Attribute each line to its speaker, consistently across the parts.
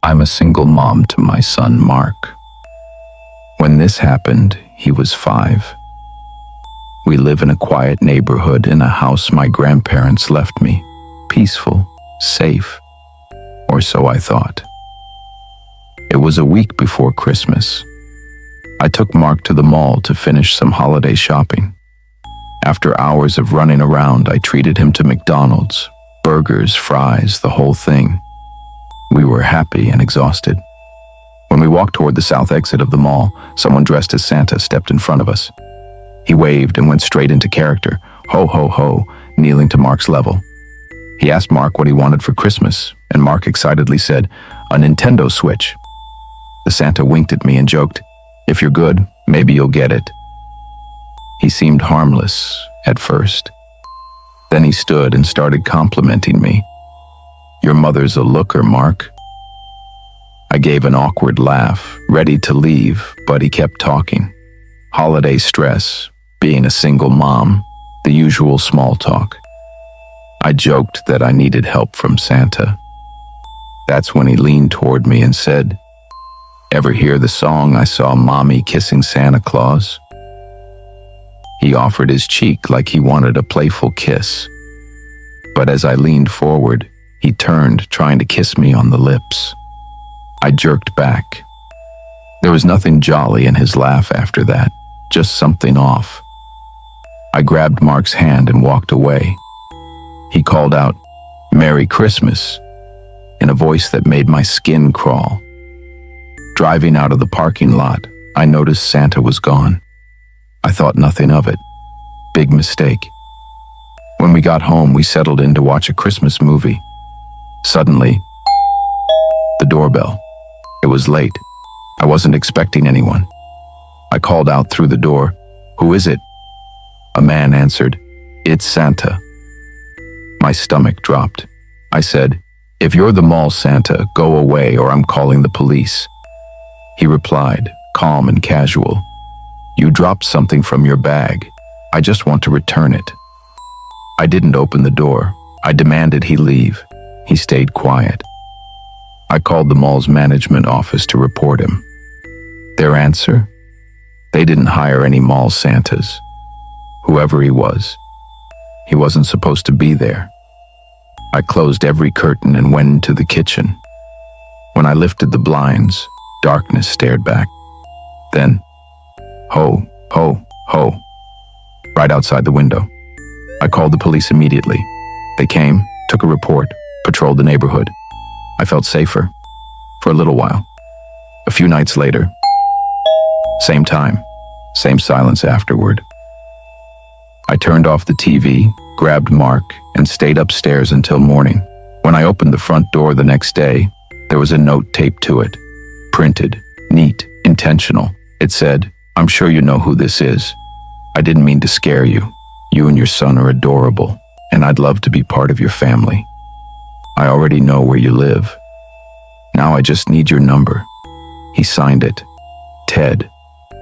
Speaker 1: I'm a single mom to my son, Mark. When this happened, he was 5. We live in a quiet neighborhood in a house my grandparents left me. Peaceful, safe, or so I thought. It was a week before Christmas. I took Mark to the mall to finish some holiday shopping. After hours of running around, I treated him to McDonald's, burgers, fries, the whole thing. We were happy and exhausted. When we walked toward the south exit of the mall, someone dressed as Santa stepped in front of us. He waved and went straight into character, ho ho ho, kneeling to Mark's level. He asked Mark what he wanted for Christmas, and Mark excitedly said, "A Nintendo Switch." The Santa winked at me and joked, "If you're good, maybe you'll get it." He seemed harmless at first. Then he stood and started complimenting me. "Your mother's a looker, Mark." I gave an awkward laugh, ready to leave, but he kept talking. Holiday stress, being a single mom, the usual small talk. I joked that I needed help from Santa. That's when he leaned toward me and said, "Ever hear the song I Saw Mommy Kissing Santa Claus?" He offered his cheek like he wanted a playful kiss. But as I leaned forward, he turned, trying to kiss me on the lips. I jerked back. There was nothing jolly in his laugh after that, just something off. I grabbed Mark's hand and walked away. He called out, "Merry Christmas," in a voice that made my skin crawl. Driving out of the parking lot, I noticed Santa was gone. I thought nothing of it. Big mistake. When we got home, we settled in to watch a Christmas movie. Suddenly, the doorbell. It was late. I wasn't expecting anyone. I called out through the door, "Who is it?" A man answered, "It's Santa." My stomach dropped. I said, "If you're the mall Santa, go away or I'm calling the police." He replied, calm and casual, "You dropped something from your bag. I just want to return it." I didn't open the door. I demanded he leave. He stayed quiet. I called the mall's management office to report him. Their answer? They didn't hire any mall Santas. Whoever he wasn't supposed to be there. I closed every curtain and went into the kitchen. When I lifted the blinds, darkness stared back. Then, ho, ho, ho, right outside the window. I called the police immediately. They came, took a report, patrolled the neighborhood. I felt safer, for a little while. A few nights later, same time, same silence afterward. I turned off the TV, grabbed Mark, and stayed upstairs until morning. When I opened the front door the next day, there was a note taped to it. Printed, neat, intentional. It said, "I'm sure you know who this is. I didn't mean to scare you. You and your son are adorable, and I'd love to be part of your family. I already know where you live. Now I just need your number." He signed it, Ted,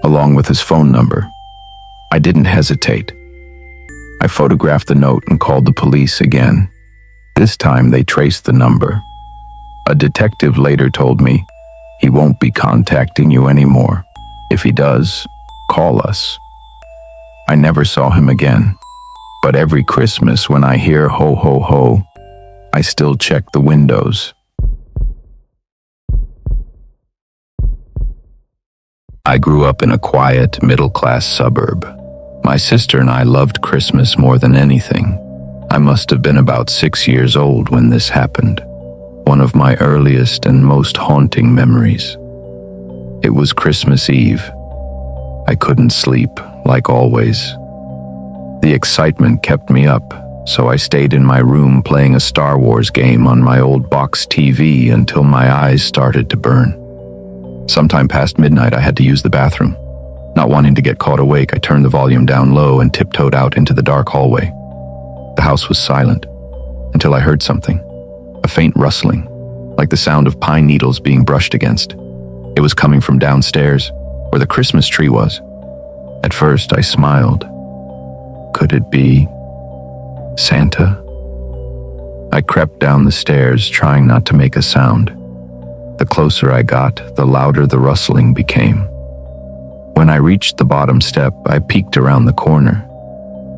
Speaker 1: along with his phone number. I didn't hesitate. I photographed the note and called the police again. This time they traced the number. A detective later told me, "He won't be contacting you anymore. If he does, call us." I never saw him again, but every Christmas when I hear ho ho ho, I still check the windows. I grew up in a quiet, middle-class suburb. My sister and I loved Christmas more than anything. I must have been about 6 years old when this happened. One of my earliest and most haunting memories. It was Christmas Eve. I couldn't sleep, like always. The excitement kept me up, so I stayed in my room playing a Star Wars game on my old box TV until my eyes started to burn. Sometime past midnight, I had to use the bathroom. Not wanting to get caught awake, I turned the volume down low and tiptoed out into the dark hallway. The house was silent until I heard something, a faint rustling, like the sound of pine needles being brushed against. It was coming from downstairs, where the Christmas tree was. At first, I smiled. Could it be Santa? I crept down the stairs, trying not to make a sound. The closer I got, the louder the rustling became. When I reached the bottom step, I peeked around the corner.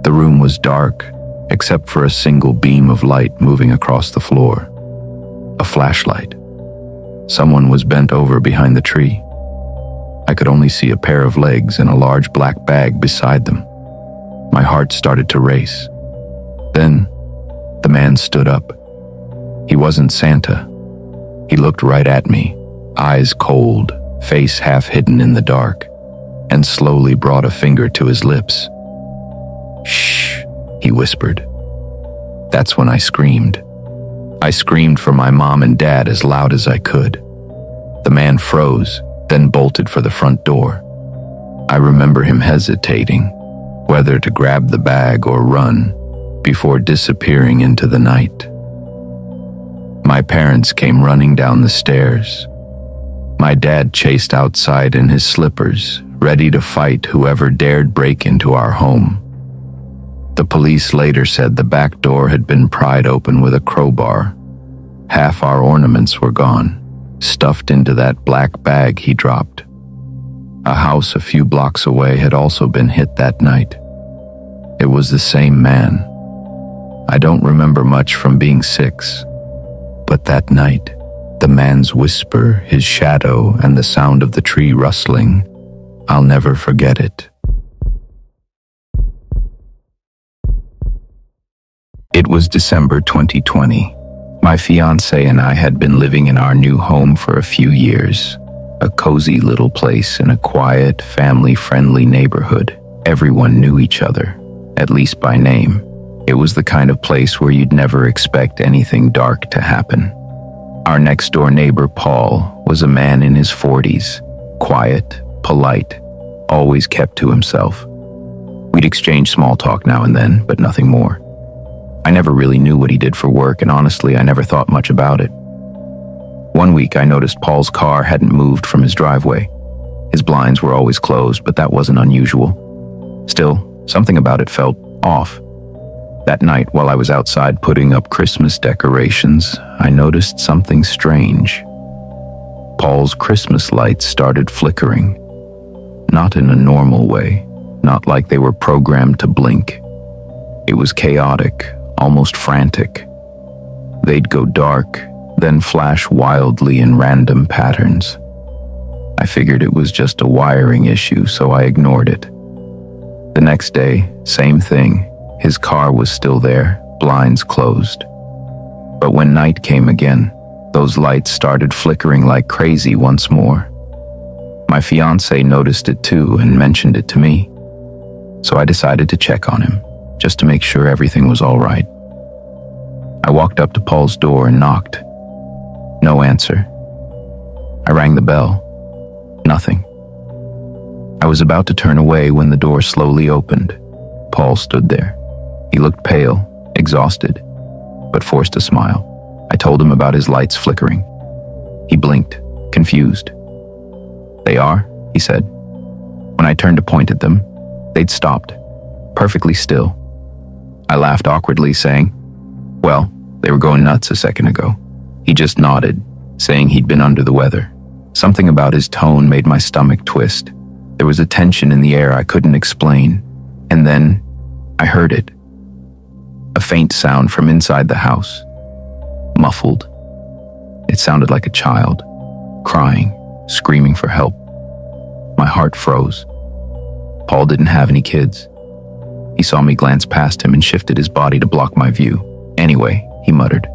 Speaker 1: The room was dark, except for a single beam of light moving across the floor. A flashlight. Someone was bent over behind the tree. I could only see a pair of legs and a large black bag beside them. My heart started to race. Then, the man stood up. He wasn't Santa. He looked right at me, eyes cold, face half hidden in the dark, and slowly brought a finger to his lips. "Shh," he whispered. That's when I screamed. I screamed for my mom and dad as loud as I could. The man froze, then bolted for the front door. I remember him hesitating, whether to grab the bag or run, before disappearing into the night. My parents came running down the stairs. My dad chased outside in his slippers, ready to fight whoever dared break into our home. The police later said the back door had been pried open with a crowbar. Half our ornaments were gone, stuffed into that black bag he dropped. A house a few blocks away had also been hit that night. It was the same man. I don't remember much from being 6, but that night, the man's whisper, his shadow, and the sound of the tree rustling, I'll never forget it. It was December 2020. My fiancé and I had been living in our new home for a few years, a cozy little place in a quiet, family-friendly neighborhood. Everyone knew each other, at least by name. It was the kind of place where you'd never expect anything dark to happen. Our next-door neighbor, Paul, was a man in his 40s, quiet, polite, always kept to himself. We'd exchange small talk now and then, but nothing more. I never really knew what he did for work, and honestly, I never thought much about it. One week, I noticed Paul's car hadn't moved from his driveway. His blinds were always closed, but that wasn't unusual. Still, something about it felt off. That night, while I was outside putting up Christmas decorations, I noticed something strange. Paul's Christmas lights started flickering. Not in a normal way, not like they were programmed to blink. It was chaotic, almost frantic. They'd go dark, then flash wildly in random patterns. I figured it was just a wiring issue, so I ignored it. The next day, same thing. His car was still there, blinds closed. But when night came again, those lights started flickering like crazy once more. My fiancé noticed it too and mentioned it to me. So I decided to check on him, just to make sure everything was all right. I walked up to Paul's door and knocked. No answer. I rang the bell. Nothing. I was about to turn away when the door slowly opened. Paul stood there. He looked pale, exhausted, but forced a smile. I told him about his lights flickering. He blinked, confused. "They are?" he said. When I turned to point at them, they'd stopped, perfectly still. I laughed awkwardly, saying, "Well, they were going nuts a second ago." He just nodded, saying he'd been under the weather. Something about his tone made my stomach twist. There was a tension in the air I couldn't explain, and then I heard it. A faint sound from inside the house. Muffled. It sounded like a child, crying, screaming for help. My heart froze. Paul didn't have any kids. He saw me glance past him and shifted his body to block my view. "Anyway," he muttered,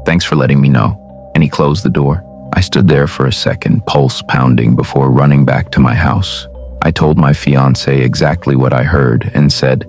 Speaker 1: "thanks for letting me know," and he closed the door. I stood there for a second, pulse pounding, before running back to my house. I told my fiancé exactly what I heard and said,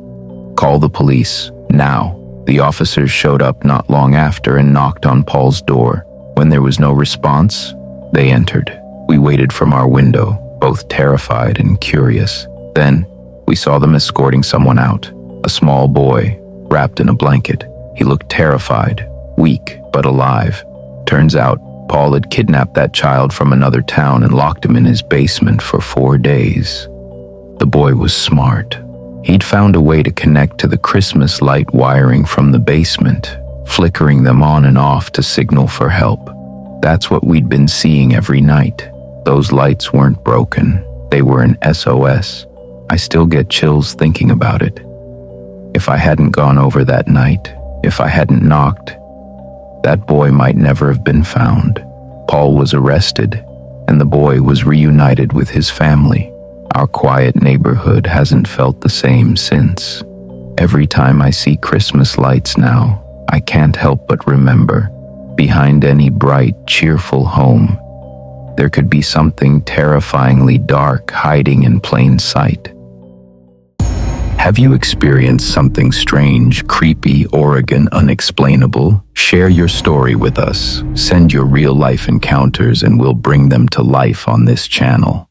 Speaker 1: "Call the police, now." The officers showed up not long after and knocked on Paul's door. When there was no response, they entered. We waited from our window, both terrified and curious. Then, we saw them escorting someone out, a small boy, wrapped in a blanket. He looked terrified, weak, but alive. Turns out, Paul had kidnapped that child from another town and locked him in his basement for 4 days. The boy was smart. He'd found a way to connect to the Christmas light wiring from the basement, flickering them on and off to signal for help. That's what we'd been seeing every night. Those lights weren't broken. They were an SOS. I still get chills thinking about it. If I hadn't gone over that night, if I hadn't knocked, that boy might never have been found. Paul was arrested, and the boy was reunited with his family. Our quiet neighborhood hasn't felt the same since. Every time I see Christmas lights now, I can't help but remember, behind any bright, cheerful home, there could be something terrifyingly dark hiding in plain sight. Have you experienced something strange, creepy, or again unexplainable? Share your story with us. Send your real-life encounters and we'll bring them to life on this channel.